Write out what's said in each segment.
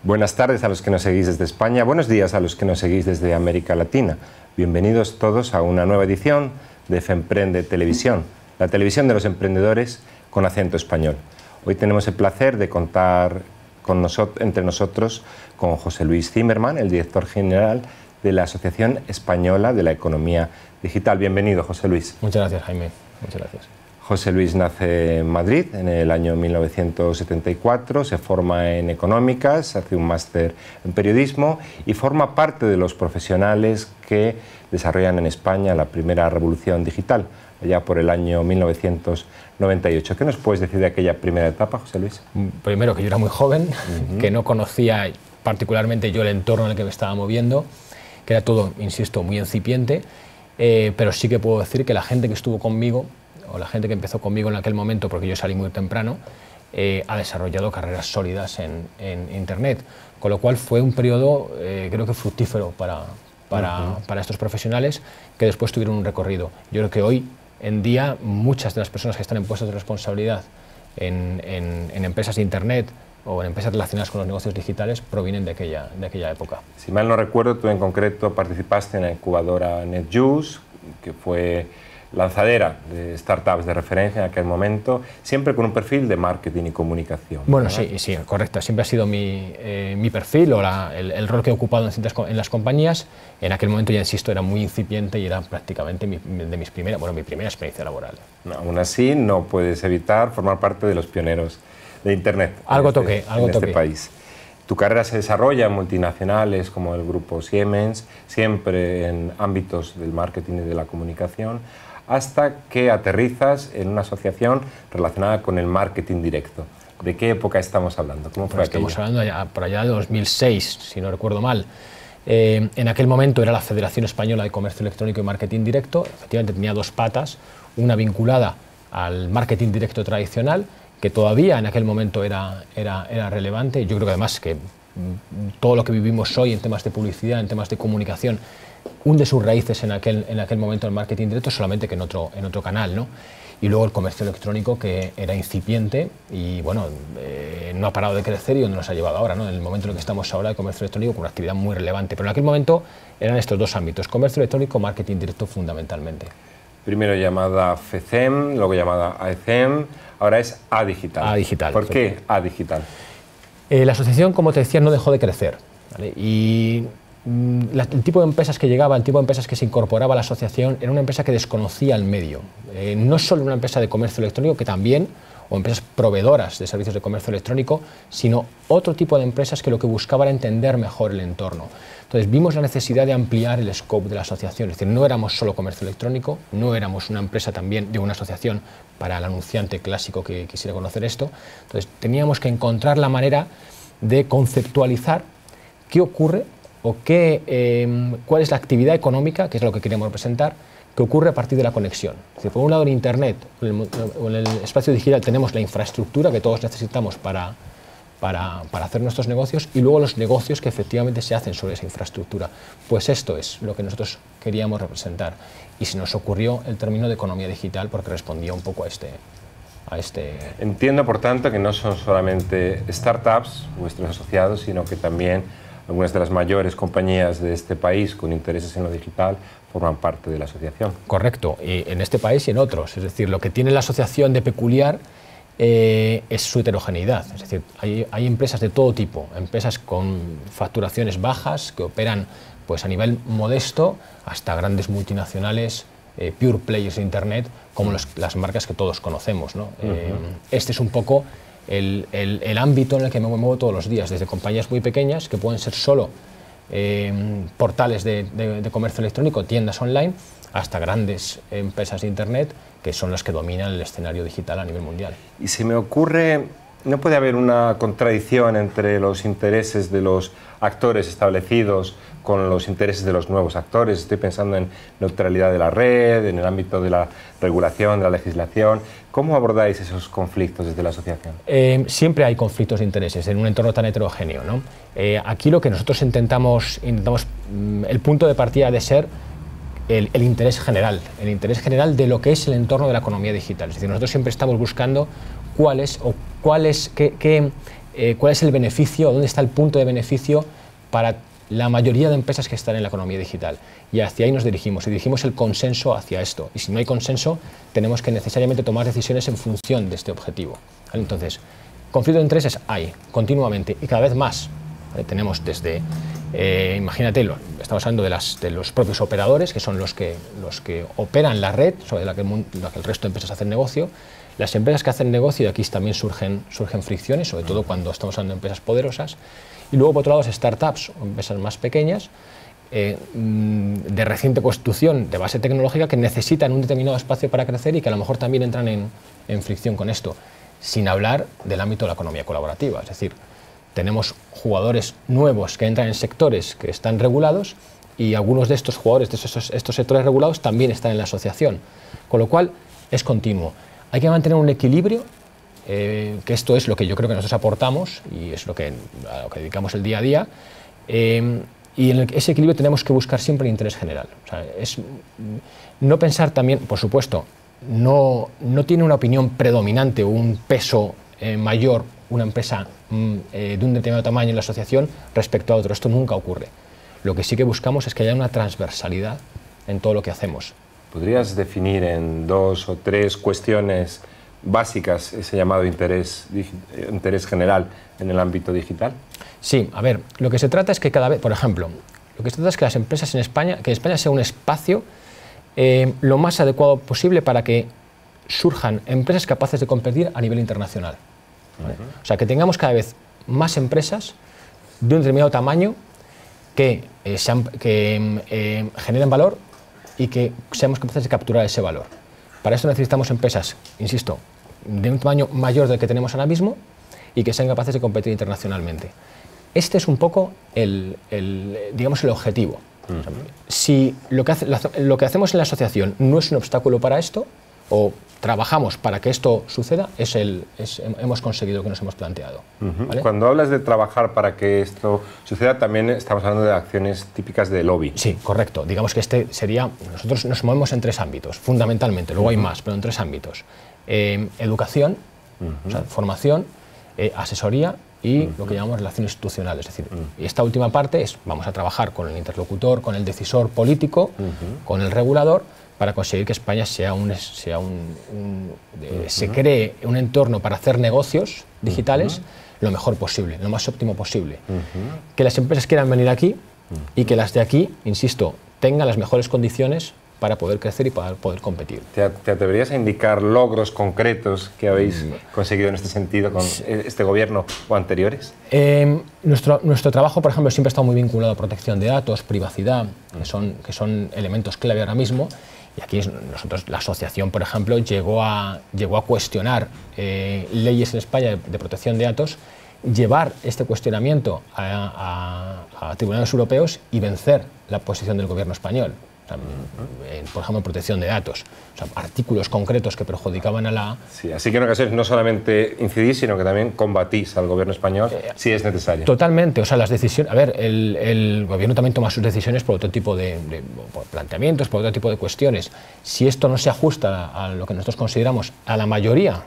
Buenas tardes a los que nos seguís desde España, buenos días a los que nos seguís desde América Latina. Bienvenidos todos a una nueva edición de FEMprende Televisión, la televisión de los emprendedores con acento español. Hoy tenemos el placer de contar entre nosotros con José Luis Zimmermann, el director general de la Asociación Española de la Economía Digital. Bienvenido, José Luis. Muchas gracias, Jaime. Muchas gracias. José Luis nace en Madrid en el año 1974, se forma en Económicas, hace un máster en Periodismo y forma parte de los profesionales que desarrollan en España la primera revolución digital, allá por el año 1998. ¿Qué nos puedes decir de aquella primera etapa, José Luis? Primero, que yo era muy joven, que no conocía particularmente yo el entorno en el que me estaba moviendo, que era todo, insisto, muy incipiente, pero sí que puedo decir que la gente que estuvo conmigo, o la gente que empezó conmigo en aquel momento, porque yo salí muy temprano, ha desarrollado carreras sólidas en Internet, con lo cual fue un periodo, creo que fructífero para estos profesionales que después tuvieron un recorrido. Yo creo que hoy en día muchas de las personas que están en puestos de responsabilidad en empresas de Internet o en empresas relacionadas con los negocios digitales provienen de aquella época. Si mal no recuerdo, tú en concreto participaste en la incubadora NetJuice, que fue lanzadera de startups de referencia en aquel momento, siempre con un perfil de marketing y comunicación. Bueno, sí, correcto. Siempre ha sido mi perfil o el rol que he ocupado en las compañías. En aquel momento, ya insisto, era muy incipiente y era prácticamente mi primera experiencia laboral. No, aún así, no puedes evitar formar parte de los pioneros de Internet en este país. Tu carrera se desarrolla en multinacionales como el grupo Siemens, siempre en ámbitos del marketing y de la comunicación, hasta que aterrizas en una asociación relacionada con el marketing directo. ¿De qué época estamos hablando? ¿Cómo fue aquello? Estamos hablando por allá de 2006, si no recuerdo mal. En aquel momento era la Federación Española de Comercio Electrónico y Marketing Directo. Efectivamente tenía dos patas, una vinculada al marketing directo tradicional, que todavía en aquel momento era relevante. Yo creo que además que todo lo que vivimos hoy en temas de publicidad, en temas de comunicación, hunde sus raíces en aquel momento el marketing directo, solamente que en otro canal, ¿no? Y luego el comercio electrónico, que era incipiente y bueno, no ha parado de crecer y donde nos ha llevado ahora, ¿no? En el momento en el que estamos ahora, el comercio electrónico con una actividad muy relevante. Pero en aquel momento eran estos dos ámbitos, comercio electrónico, marketing directo fundamentalmente. Primero llamada FECEM, luego llamada AECEM, ahora es A-Digital. A-Digital. ¿Por qué A-Digital? La asociación, como te decía, no dejó de crecer, ¿vale? Y el tipo de empresas que llegaba, el tipo de empresas que se incorporaba a la asociación, era una empresa que desconocía el medio. No solo una empresa de comercio electrónico, que también, o empresas proveedoras de servicios de comercio electrónico, sino otro tipo de empresas que lo que buscaban era entender mejor el entorno. Entonces vimos la necesidad de ampliar el scope de la asociación, es decir, no éramos solo comercio electrónico, no éramos una empresa también de una asociación para el anunciante clásico que quisiera conocer esto. Entonces teníamos que encontrar la manera de conceptualizar qué ocurre o cuál es la actividad económica, que es lo que queríamos representar, que ocurre a partir de la conexión. Es decir, por un lado en Internet o en el espacio digital tenemos la infraestructura que todos necesitamos para hacer nuestros negocios y luego los negocios que efectivamente se hacen sobre esa infraestructura. Pues esto es lo que nosotros queríamos representar y se nos ocurrió el término de economía digital porque respondía un poco a este. Entiendo, por tanto, que no son solamente startups, vuestros asociados, sino que también algunas de las mayores compañías de este país con intereses en lo digital forman parte de la asociación. Correcto, y en este país y en otros. Es decir, lo que tiene la asociación de peculiar es su heterogeneidad. Es decir, hay empresas de todo tipo, empresas con facturaciones bajas que operan pues, a nivel modesto hasta grandes multinacionales, pure players de Internet, como las marcas que todos conocemos, ¿no? Este es un poco el ámbito en el que me muevo todos los días, desde compañías muy pequeñas, que pueden ser solo portales de comercio electrónico, tiendas online, hasta grandes empresas de Internet, que son las que dominan el escenario digital a nivel mundial. Y se me ocurre, ¿no puede haber una contradicción entre los intereses de los actores establecidos con los intereses de los nuevos actores? Estoy pensando en neutralidad de la red, en el ámbito de la regulación, de la legislación. ¿Cómo abordáis esos conflictos desde la asociación? Siempre hay conflictos de intereses en un entorno tan heterogéneo, ¿no? Aquí lo que nosotros intentamos, el punto de partida de ser el interés general de lo que es el entorno de la economía digital. Es decir, nosotros siempre estamos buscando qué cuál es el beneficio, dónde está el punto de beneficio para la mayoría de empresas que están en la economía digital. Y hacia ahí nos dirigimos, y dirigimos el consenso hacia esto. Y si no hay consenso, tenemos que necesariamente tomar decisiones en función de este objetivo. ¿Vale? Entonces, conflicto de intereses hay, continuamente, y cada vez más. ¿Vale? Tenemos desde, imagínate, estamos hablando de los propios operadores, que son los que operan la red, sobre la que el resto de empresas hacen negocio. Las empresas que hacen negocio, y aquí también surgen fricciones, sobre todo cuando estamos hablando de empresas poderosas. Y luego, por otro lado, startups o empresas más pequeñas, de reciente constitución, de base tecnológica, que necesitan un determinado espacio para crecer y que a lo mejor también entran en fricción con esto, sin hablar del ámbito de la economía colaborativa. Es decir, tenemos jugadores nuevos que entran en sectores que están regulados y algunos de estos jugadores de estos sectores regulados también están en la asociación, con lo cual es continuo. Hay que mantener un equilibrio, que esto es lo que yo creo que nosotros aportamos y es a lo que dedicamos el día a día, y en ese equilibrio tenemos que buscar siempre el interés general. O sea, no pensar también, por supuesto, no tiene una opinión predominante o un peso mayor una empresa de un determinado tamaño en la asociación respecto a otro. Esto nunca ocurre. Lo que sí que buscamos es que haya una transversalidad en todo lo que hacemos. ¿Podrías definir en 2 o 3 cuestiones básicas ese llamado interés general en el ámbito digital? Sí, a ver, lo que se trata es que cada vez, por ejemplo, lo que se trata es que las empresas en España, que España sea un espacio lo más adecuado posible para que surjan empresas capaces de competir a nivel internacional. ¿Vale? O sea, que tengamos cada vez más empresas de un determinado tamaño que generen valor y que seamos capaces de capturar ese valor. Para eso necesitamos empresas, insisto, de un tamaño mayor del que tenemos ahora mismo y que sean capaces de competir internacionalmente. Este es un poco digamos, el objetivo. O sea, si lo que hacemos en la asociación no es un obstáculo para esto, o trabajamos para que esto suceda, hemos conseguido lo que nos hemos planteado. ¿Vale? Cuando hablas de trabajar para que esto suceda, también estamos hablando de acciones típicas de lobby. Sí, correcto. Digamos que nosotros nos movemos en 3 ámbitos, fundamentalmente, luego hay más, pero en 3 ámbitos. Educación, o sea, formación, asesoría y lo que llamamos relación institucional. Es decir, esta última parte vamos a trabajar con el interlocutor, con el decisor político, con el regulador, para conseguir que España se cree un entorno para hacer negocios digitales lo mejor posible, lo más óptimo posible. Que las empresas quieran venir aquí y que las de aquí, insisto, tengan las mejores condiciones para poder crecer y para poder competir. ¿Te atreverías a indicar logros concretos que habéis conseguido en este sentido con este gobierno o anteriores? Nuestro trabajo, por ejemplo, siempre ha estado muy vinculado a protección de datos, privacidad, que son elementos clave ahora mismo. Y aquí la asociación, por ejemplo, llegó a cuestionar leyes en España de protección de datos, llevar este cuestionamiento a tribunales europeos y vencer la posición del gobierno español. O sea, por ejemplo, en protección de datos, o sea, artículos concretos que perjudicaban a la... Sí, así que en ocasiones no solamente incidís, sino que también combatís al gobierno español si es necesario. Totalmente, o sea, las decisiones... A ver, el gobierno también toma sus decisiones por otro tipo de planteamientos, por otro tipo de cuestiones. Si esto no se ajusta a lo que nosotros consideramos a la mayoría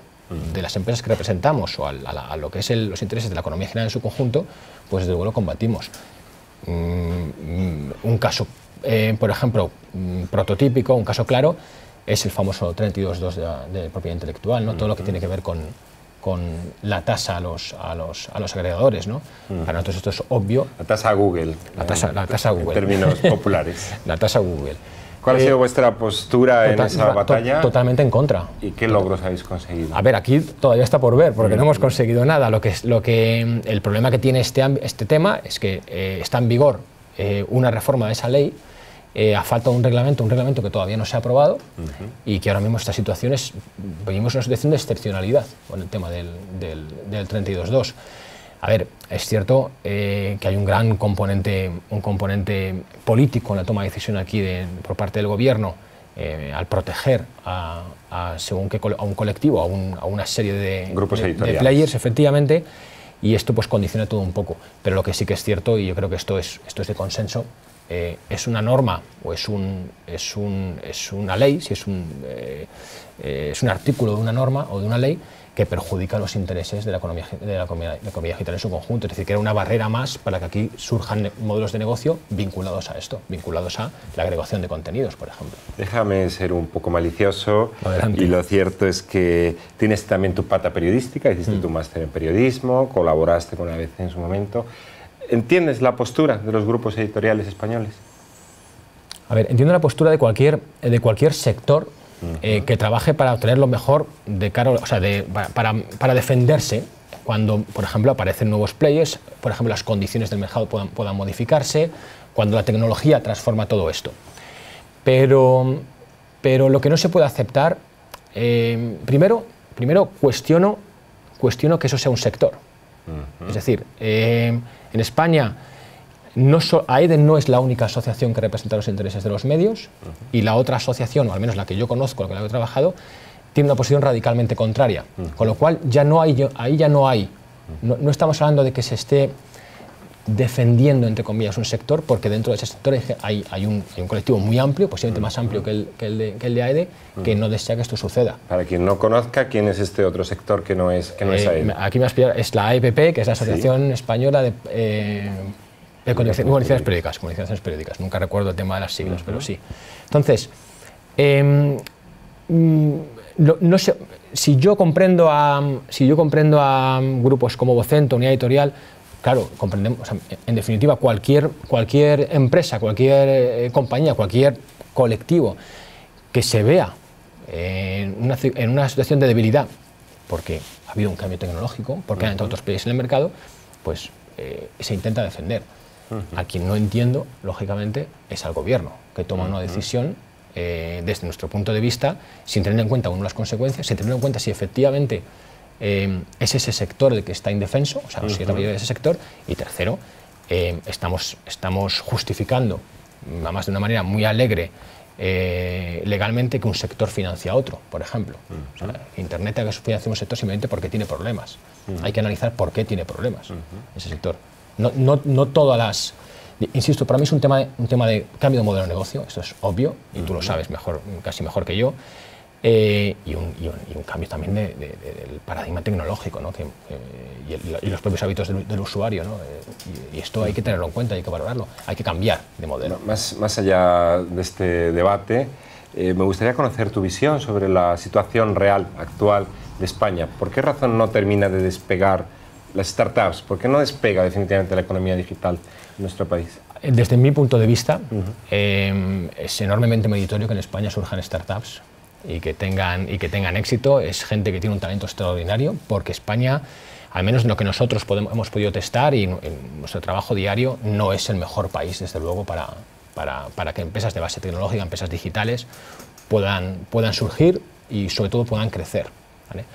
de las empresas que representamos o a lo que es los intereses de la economía general en su conjunto, pues desde luego lo combatimos. Un caso, por ejemplo, prototípico, un caso claro, es el famoso 32.2 de propiedad intelectual, ¿no? Todo lo que tiene que ver con la tasa a los agregadores, ¿no? Para nosotros esto es obvio. La tasa a Google. La tasa a Google. En términos populares. La tasa a Google. ¿Cuál ha sido vuestra postura en esa batalla? Totalmente en contra. ¿Y qué logros habéis conseguido? A ver, aquí todavía está por ver, porque no hemos conseguido nada. El problema que tiene este tema es que está en vigor una reforma de esa ley, a falta de un reglamento que todavía no se ha aprobado y que ahora mismo esta situación venimos en una situación de excepcionalidad con el tema del 32.2. A ver, es cierto que hay un gran componente político en la toma de decisión aquí por parte del gobierno al proteger a un colectivo, a una serie de grupos de players, efectivamente, y esto pues condiciona todo un poco. Pero lo que sí que es cierto, y yo creo que esto es de consenso, es una norma o es una ley, si es un artículo de una norma o de una ley que perjudica los intereses de la economía digital en su conjunto. Es decir, que era una barrera más para que aquí surjan modelos de negocio vinculados a esto, vinculados a la agregación de contenidos, por ejemplo. Déjame ser un poco malicioso. Adelante. Y lo cierto es que tienes también tu pata periodística, hiciste tu máster en periodismo, colaboraste con ABC en su momento. ¿Entiendes la postura de los grupos editoriales españoles? A ver, entiendo la postura de cualquier sector que trabaje para obtener lo mejor de cara, o sea, para defenderse cuando, por ejemplo, aparecen nuevos players, por ejemplo, las condiciones del mercado puedan modificarse, cuando la tecnología transforma todo esto. Pero lo que no se puede aceptar, primero cuestiono que eso sea un sector. Es decir, en España AEDE no es la única asociación que representa los intereses de los medios, y la otra asociación, o al menos la que yo conozco, con la que he trabajado, tiene una posición radicalmente contraria, con lo cual no estamos hablando de que se esté defendiendo, entre comillas, un sector, porque dentro de ese sector hay un colectivo muy amplio, posiblemente más amplio que el de AEDE, que no desea que esto suceda. Para quien no conozca, ¿quién es este otro sector que no es AEDE? Aquí me vas a explicar, es la AEPP, que es la Asociación Española de Comunicaciones Periódicas. Nunca recuerdo el tema de las siglas, pero sí. Entonces, no sé, si yo comprendo a grupos como Vocento, Unidad Editorial, claro, comprendemos, o sea, en definitiva, cualquier empresa, cualquier compañía, cualquier colectivo que se vea en una situación de debilidad, porque ha habido un cambio tecnológico, porque han entrado otros players en el mercado, pues se intenta defender. A quien no entiendo, lógicamente, es al gobierno, que toma una decisión desde nuestro punto de vista, sin tener en cuenta las consecuencias, sin tener en cuenta si efectivamente es ese sector el que está indefenso, o sea, si es la mayoría de ese sector, y tercero, estamos justificando, además de una manera muy alegre, legalmente, que un sector financia a otro, por ejemplo. O sea, Internet hay que financiar un sector simplemente porque tiene problemas. Hay que analizar por qué tiene problemas ese sector. No todas las... Insisto, para mí es un tema de cambio de modelo de negocio, esto es obvio, y tú lo sabes casi mejor que yo, y un cambio también del paradigma tecnológico, ¿no? Y los propios hábitos del usuario, ¿no? Y esto hay que tenerlo en cuenta, hay que valorarlo, hay que cambiar de modelo. Más allá de este debate, me gustaría conocer tu visión sobre la situación real, actual de España. ¿Por qué razón no termina de despegar las startups? ¿Por qué no despega definitivamente la economía digital en nuestro país? Desde mi punto de vista, es enormemente meritorio que en España surjan startups y que tengan éxito. Es gente que tiene un talento extraordinario, porque España, al menos en lo que nosotros hemos podido testar y en nuestro trabajo diario, no es el mejor país, desde luego, para que empresas de base tecnológica, empresas digitales, puedan surgir y sobre todo puedan crecer, ¿vale?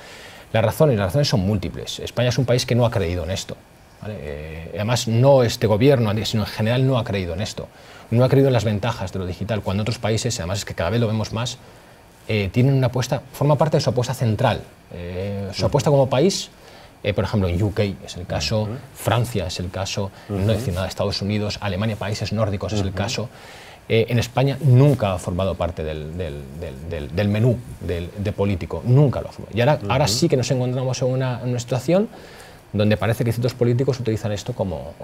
Las razones son múltiples. España es un país que no ha creído en esto, ¿vale? Además, no este gobierno, sino en general no ha creído en esto. No ha creído en las ventajas de lo digital, cuando otros países, además es que cada vez lo vemos más, tienen una apuesta, forma parte de su apuesta central. Su apuesta como país, por ejemplo, en UK es el caso, Francia es el caso, no decir nada, Estados Unidos, Alemania, países nórdicos es el caso. En España nunca ha formado parte del menú de político, nunca lo ha formado. Y ahora sí que nos encontramos en una situación donde parece que ciertos políticos utilizan esto como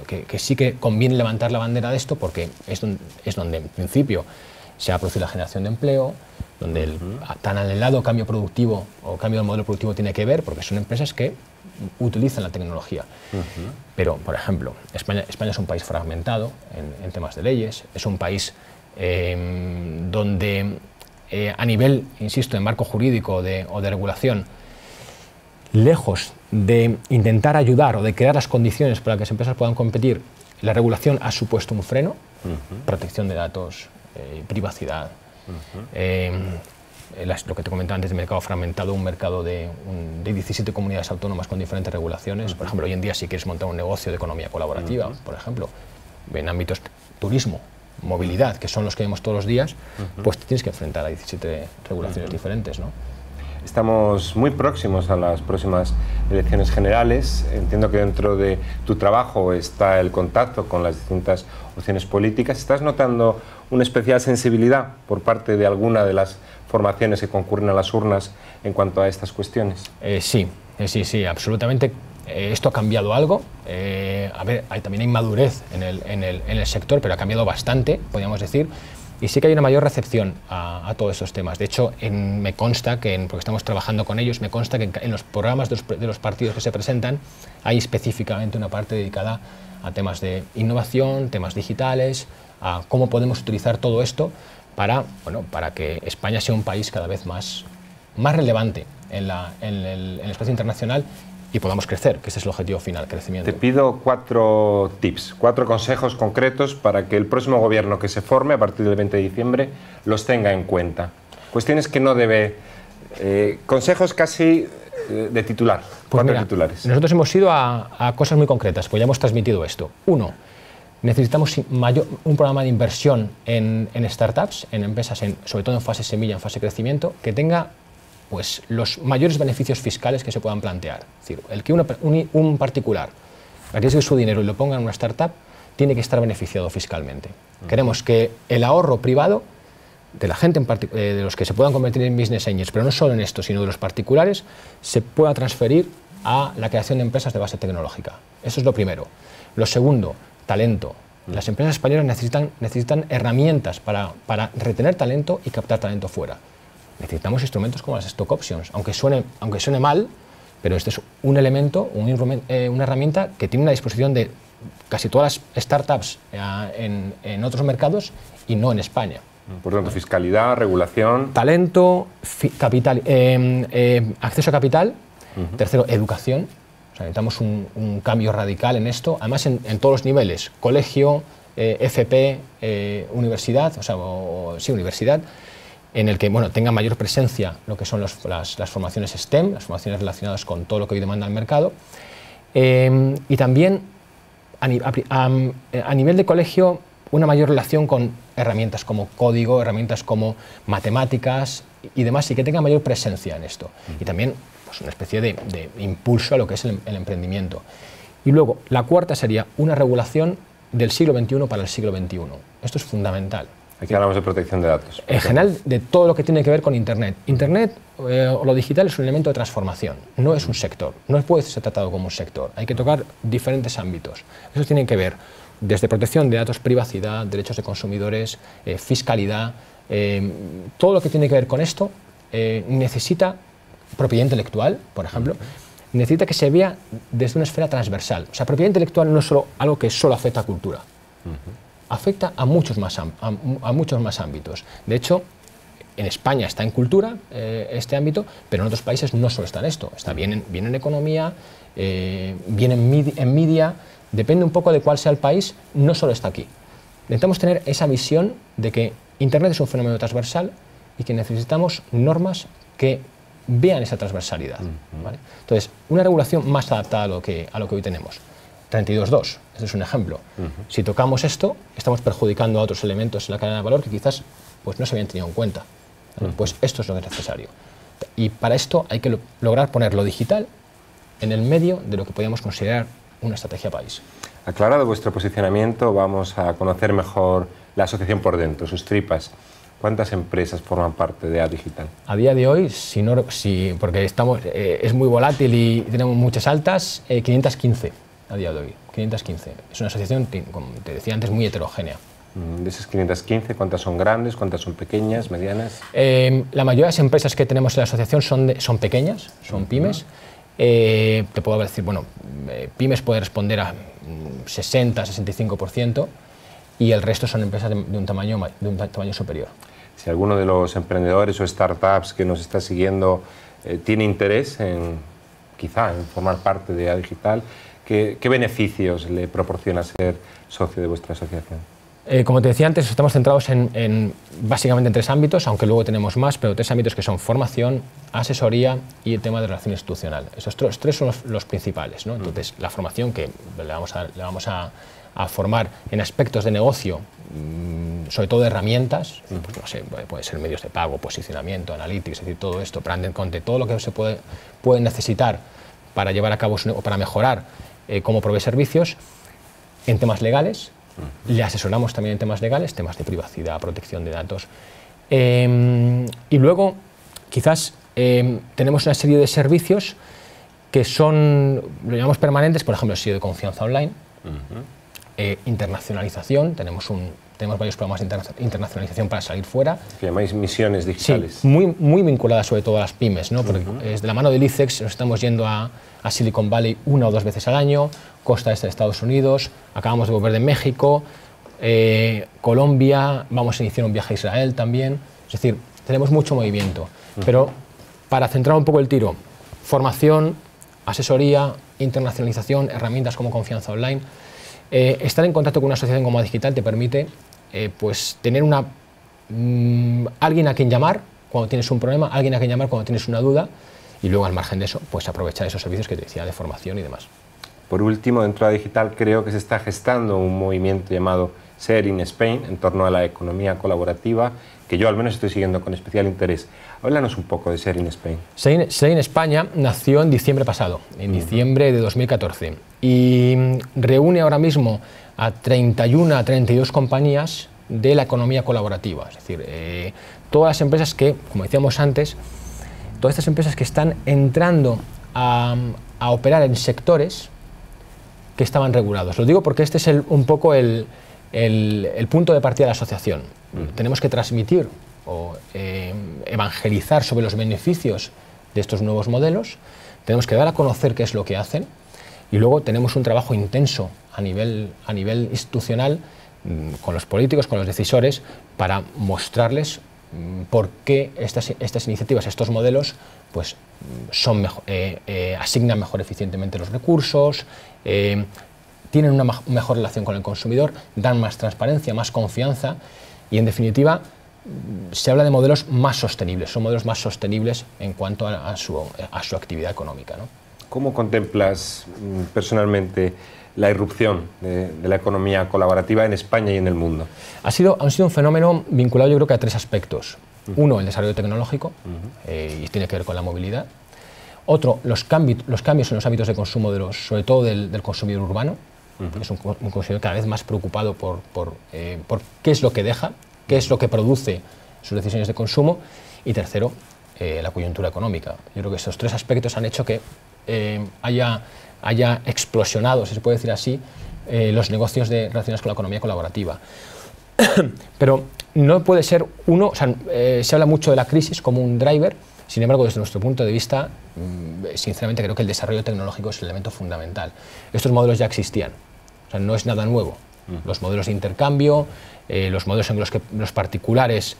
que sí que conviene levantar la bandera de esto, porque es donde en principio se ha producido la generación de empleo, donde el tan anhelado cambio productivo o cambio del modelo productivo tiene que ver, porque son empresas que utilizan la tecnología. Pero, por ejemplo, España es un país fragmentado en temas de leyes, es un país donde a nivel, insisto, de marco jurídico o de regulación, lejos de intentar ayudar o de crear las condiciones para que las empresas puedan competir, la regulación ha supuesto un freno, protección de datos, privacidad, lo que te comentaba antes de mercado fragmentado, un mercado de 17 comunidades autónomas con diferentes regulaciones. Por ejemplo, hoy en día, si quieres montar un negocio de economía colaborativa, por ejemplo, en ámbitos turismo, movilidad, que son los que vemos todos los días, pues te tienes que enfrentar a 17 regulaciones diferentes, ¿no? Estamos muy próximos a las próximas elecciones generales. Entiendo que dentro de tu trabajo está el contacto con las distintas opciones políticas. ¿Estás notando una especial sensibilidad por parte de alguna de las formaciones que concurren a las urnas en cuanto a estas cuestiones? Sí, absolutamente. Esto ha cambiado algo. A ver, también hay madurez en el sector, pero ha cambiado bastante, podríamos decir. Y sí que hay una mayor recepción a todos estos temas. De hecho, me consta que, porque estamos trabajando con ellos, me consta que en los programas de los partidos que se presentan hay específicamente una parte dedicada a temas de innovación, temas digitales, a cómo podemos utilizar todo esto para que España sea un país cada vez más relevante en el espacio internacional y podamos crecer, que ese es el objetivo final, crecimiento. Te pido 4 tips, 4 consejos concretos para que el próximo gobierno que se forme a partir del 20 de diciembre los tenga en cuenta. Cuestiones que no debe... consejos casi de titular, pues 4 titulares. Nosotros hemos ido a cosas muy concretas, pues ya hemos transmitido esto. 1. Necesitamos un programa de inversión en startups, en empresas, sobre todo en fase semilla, en fase crecimiento, que tenga pues los mayores beneficios fiscales que se puedan plantear. Es decir, el que un particular arriesgue su dinero y lo ponga en una startup tiene que estar beneficiado fiscalmente. Queremos que el ahorro privado de la gente, de los que se puedan convertir en business angels, pero no solo en esto, sino de los particulares, se pueda transferir a la creación de empresas de base tecnológica. Eso es lo primero. Lo segundo, talento. Las empresas españolas necesitan herramientas para retener talento y captar talento fuera. Necesitamos instrumentos como las stock options, aunque suene mal, pero este es un elemento, una herramienta que tiene una disposición de casi todas las startups en otros mercados y no en España. Por tanto, fiscalidad, regulación... Talento, capital, acceso a capital. Tercero, educación. O sea, necesitamos un cambio radical en esto, además en todos los niveles, colegio, FP, universidad, universidad, en el que tenga mayor presencia lo que son las formaciones STEM, las formaciones relacionadas con todo lo que hoy demanda el mercado, y también a nivel de colegio una mayor relación con herramientas como código, herramientas como matemáticas y demás, y que tenga mayor presencia en esto. Y también pues, una especie de impulso a lo que es el emprendimiento. Y luego, la cuarta sería una regulación del siglo XXI para el siglo XXI. Esto es fundamental. Aquí hablamos de protección de datos. En general, de todo lo que tiene que ver con Internet. Internet o lo digital es un elemento de transformación, no es un sector, no puede ser tratado como un sector, hay que tocar diferentes ámbitos. Eso tiene que ver desde protección de datos, privacidad, derechos de consumidores, fiscalidad, todo lo que tiene que ver con esto necesita propiedad intelectual, por ejemplo, necesita que se vea desde una esfera transversal. O sea, propiedad intelectual no es solo algo que solo afecta a cultura. Afecta a muchos más ámbitos. De hecho, en España está en cultura este ámbito, pero en otros países no solo está en esto. Está bien en economía, bien en media, depende un poco de cuál sea el país, no solo está aquí. Necesitamos tener esa visión de que Internet es un fenómeno transversal y que necesitamos normas que vean esa transversalidad. ¿Vale? Entonces, una regulación más adaptada a lo que hoy tenemos. 32.2, este es un ejemplo. Si tocamos esto, estamos perjudicando a otros elementos en la cadena de valor que quizás pues, no se habían tenido en cuenta. Pues esto es lo que es necesario. Y para esto hay que lograr poner lo digital en el medio de lo que podríamos considerar una estrategia país. Aclarado vuestro posicionamiento, vamos a conocer mejor la asociación por dentro, sus tripas. ¿Cuántas empresas forman parte de AdDigital? A día de hoy, porque es muy volátil y tenemos muchas altas, 515 a día de hoy. 515. Es una asociación, como te decía antes, muy heterogénea. De esas 515, ¿cuántas son grandes, cuántas son pequeñas, medianas? La mayoría de las empresas que tenemos en la asociación son pequeñas, son pymes. Te puedo decir, pymes puede responder a 60-65% y el resto son empresas de un tamaño superior. Si alguno de los emprendedores o startups que nos está siguiendo tiene interés quizá en formar parte de AdDigital, ¿qué beneficios le proporciona ser socio de vuestra asociación? Como te decía antes, estamos centrados básicamente en 3 ámbitos, aunque luego tenemos más, pero 3 ámbitos que son formación, asesoría y el tema de relación institucional. Esos 3 son los principales, ¿no? Entonces, la formación, que le vamos a formar en aspectos de negocio, sobre todo de herramientas, pues no sé, puede ser medios de pago, posicionamiento, analytics, es decir, todo esto, branded content, todo lo que se puede necesitar para llevar a cabo o para mejorar cómo provee servicios. En temas legales, le asesoramos también en temas legales, temas de privacidad, protección de datos. Y luego, quizás, tenemos una serie de servicios que son, lo llamamos permanentes, por ejemplo, el sello de confianza online, internacionalización, tenemos varios programas de internacionalización para salir fuera. Que llamáis misiones digitales. Sí, muy vinculadas sobre todo a las pymes, ¿no? Porque de la mano del ICEX nos estamos yendo a Silicon Valley 1 o 2 veces al año, costa este de Estados Unidos, acabamos de volver de México, Colombia, vamos a iniciar un viaje a Israel también, es decir, tenemos mucho movimiento. Pero para centrar un poco el tiro, formación, asesoría, internacionalización, herramientas como confianza online. Estar en contacto con una asociación como Digital te permite pues tener alguien a quien llamar cuando tienes un problema, alguien a quien llamar cuando tienes una duda, y luego al margen de eso, pues aprovechar esos servicios que te decía de formación y demás. Por último, dentro de Digital creo que se está gestando un movimiento llamado Share in Spain en torno a la economía colaborativa, que yo al menos estoy siguiendo con especial interés. Háblanos un poco de Share in Spain. Share in España nació en diciembre pasado, en diciembre de 2014, y reúne ahora mismo a 31 a 32 compañías de la economía colaborativa. Es decir, todas las empresas que, como decíamos antes, todas estas empresas que están entrando a operar en sectores que estaban regulados. Lo digo porque este es un poco el punto de partida de la asociación. Tenemos que transmitir o evangelizar sobre los beneficios de estos nuevos modelos, tenemos que dar a conocer qué es lo que hacen, y luego tenemos un trabajo intenso a nivel institucional con los políticos, con los decisores, para mostrarles por qué estas iniciativas, estos modelos, pues asignan mejor eficientemente los recursos, tienen una mejor relación con el consumidor, dan más transparencia, más confianza, y en definitiva se habla de modelos más sostenibles, son modelos más sostenibles en cuanto a su actividad económica, ¿no? ¿Cómo contemplas personalmente la irrupción de la economía colaborativa en España y en el mundo? Ha sido un fenómeno vinculado, yo creo que a 3 aspectos. Uno, el desarrollo tecnológico, y tiene que ver con la movilidad. Otro, los cambios en los hábitos de consumo, sobre todo del consumidor urbano, que es un consumidor cada vez más preocupado por qué es lo que deja, qué es lo que produce sus decisiones de consumo. Y tercero, la coyuntura económica. Yo creo que estos 3 aspectos han hecho que haya explosionado, si se puede decir así, los negocios relacionados con la economía colaborativa. Pero no puede ser uno, o sea, se habla mucho de la crisis como un driver, sin embargo, desde nuestro punto de vista, sinceramente creo que el desarrollo tecnológico es el elemento fundamental. Estos modelos ya existían, o sea, no es nada nuevo. Los modelos de intercambio, los modelos en los que los particulares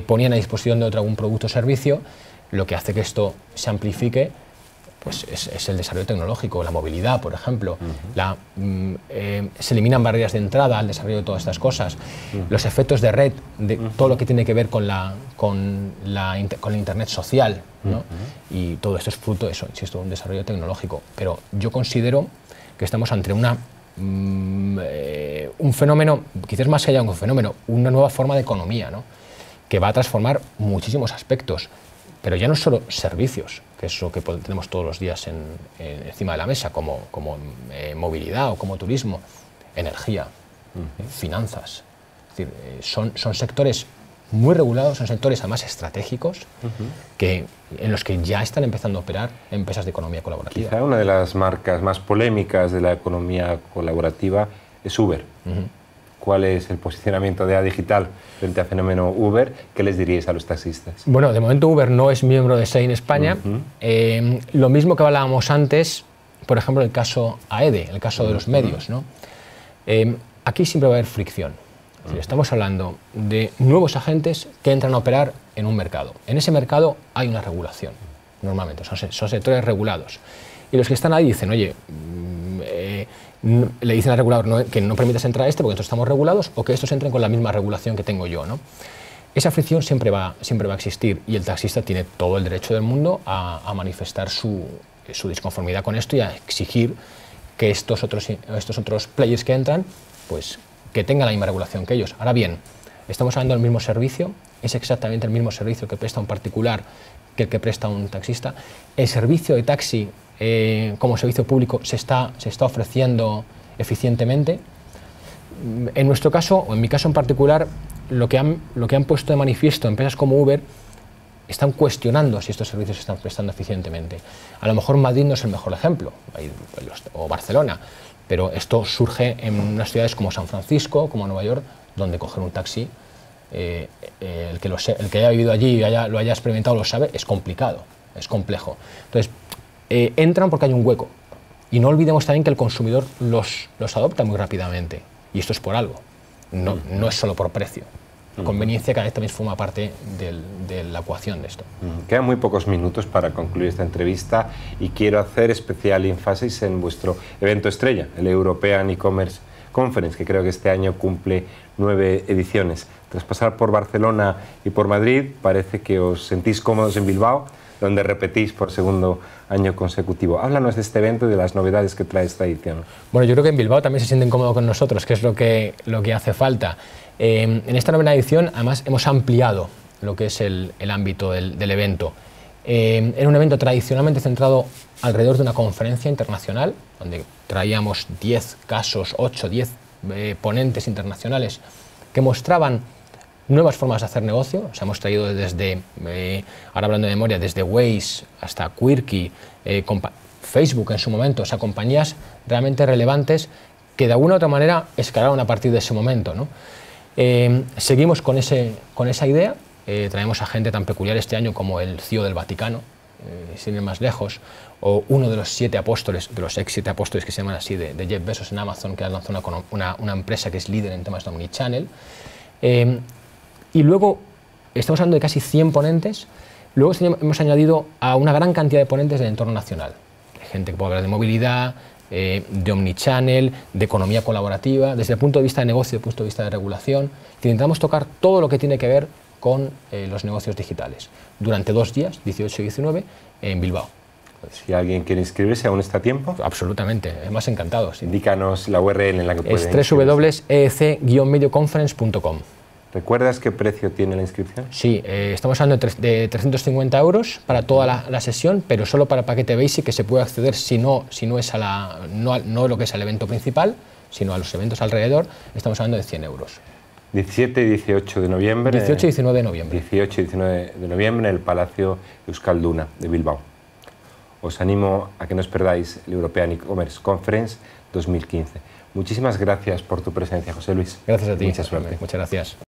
ponían a disposición de otro algún producto o servicio, lo que hace que esto se amplifique pues es el desarrollo tecnológico, la movilidad, por ejemplo. Se eliminan barreras de entrada al desarrollo de todas estas cosas. Los efectos de red, de todo lo que tiene que ver con el Internet social, ¿no? Y todo esto es fruto de eso, insisto, un desarrollo tecnológico. Pero yo considero que estamos ante un fenómeno, quizás más allá de un fenómeno, una nueva forma de economía, ¿no? Que va a transformar muchísimos aspectos. Pero ya no solo servicios, que es lo que tenemos todos los días encima de la mesa, como movilidad o como turismo, energía, finanzas. Es decir, son sectores muy regulados, son sectores además estratégicos en los que ya están empezando a operar empresas de economía colaborativa. Quizá una de las marcas más polémicas de la economía colaborativa es Uber. ¿Cuál es el posicionamiento de Digital frente al fenómeno Uber? ¿Qué les diríais a los taxistas? Bueno, de momento Uber no es miembro de Share in España. Lo mismo que hablábamos antes, por ejemplo, el caso AEDE, el caso de los medios, ¿no? Aquí siempre va a haber fricción. Es decir, estamos hablando de nuevos agentes que entran a operar en un mercado. En ese mercado hay una regulación, normalmente, son sectores regulados. Y los que están ahí dicen, oye, le dicen al regulador que no permitas entrar a este porque nosotros estamos regulados, o que estos entren con la misma regulación que tengo yo, ¿no? Esa fricción siempre va a existir, y el taxista tiene todo el derecho del mundo a manifestar su disconformidad con esto y a exigir que estos otros players que entran, pues que tengan la misma regulación que ellos. Ahora bien, estamos hablando del mismo servicio, es exactamente el mismo servicio que presta un particular que el que presta un taxista. El servicio de taxi como servicio público se está ofreciendo eficientemente. En nuestro caso, o en mi caso en particular, lo que han puesto de manifiesto empresas como Uber están cuestionando si estos servicios se están prestando eficientemente. A lo mejor Madrid no es el mejor ejemplo, o Barcelona, pero esto surge en unas ciudades como San Francisco, como Nueva York, donde coger un taxi, el que haya vivido allí y lo haya experimentado lo sabe, es complicado, es complejo. Entonces, entran porque hay un hueco. Y no olvidemos también que el consumidor los adopta muy rápidamente. Y esto es por algo, no es solo por precio. La conveniencia cada vez también forma parte de la ecuación de esto. Quedan muy pocos minutos para concluir esta entrevista y quiero hacer especial énfasis en vuestro evento estrella, el European E-Commerce Conference, que creo que este año cumple 9 ediciones. Tras pasar por Barcelona y por Madrid, parece que os sentís cómodos en Bilbao, donde repetís por segundo año consecutivo. Háblanos de este evento y de las novedades que trae esta edición. Bueno, yo creo que en Bilbao también se sienten cómodos con nosotros, que es lo que hace falta. En esta novena edición, además, hemos ampliado lo que es el ámbito del evento. Era un evento tradicionalmente centrado alrededor de una conferencia internacional, donde traíamos 10 casos, 8, 10 ponentes internacionales que mostraban nuevas formas de hacer negocio. O sea, hemos traído desde, ahora hablando de memoria, desde Waze hasta Quirky, Facebook en su momento, o sea, compañías realmente relevantes que de alguna u otra manera escalaron a partir de ese momento, ¿no? Seguimos con esa idea, traemos a gente tan peculiar este año como el CEO del Vaticano, sin ir más lejos, o uno de los 7 apóstoles, de los ex 7 apóstoles que se llaman así, de Jeff Bezos en Amazon, que ha lanzado una empresa que es líder en temas de omnichannel. Y luego, estamos hablando de casi 100 ponentes, luego hemos añadido a una gran cantidad de ponentes del entorno nacional. Gente que puede hablar de movilidad, de omnichannel, de economía colaborativa, desde el punto de vista de negocio, desde el punto de vista de regulación. Intentamos tocar todo lo que tiene que ver con los negocios digitales durante 2 días, 18 y 19, en Bilbao. Si alguien quiere inscribirse, ¿aún está a tiempo? Absolutamente, más encantados. Indícanos la URL en la que pueden Es www.eec-medioconference.com. ¿Recuerdas qué precio tiene la inscripción? Sí, estamos hablando de 350 € para toda la sesión, pero solo para el paquete Basic, que se puede acceder si no es no lo que es el evento principal, sino a los eventos alrededor. Estamos hablando de 100 €. 17 y 18 de noviembre. 18 y 19 de noviembre. 18 y 19 de noviembre en el Palacio Euskalduna de Bilbao. Os animo a que no os perdáis el European E-Commerce Conference 2015. Muchísimas gracias por tu presencia, José Luis. Gracias a ti. Mucha suerte. Muchas gracias.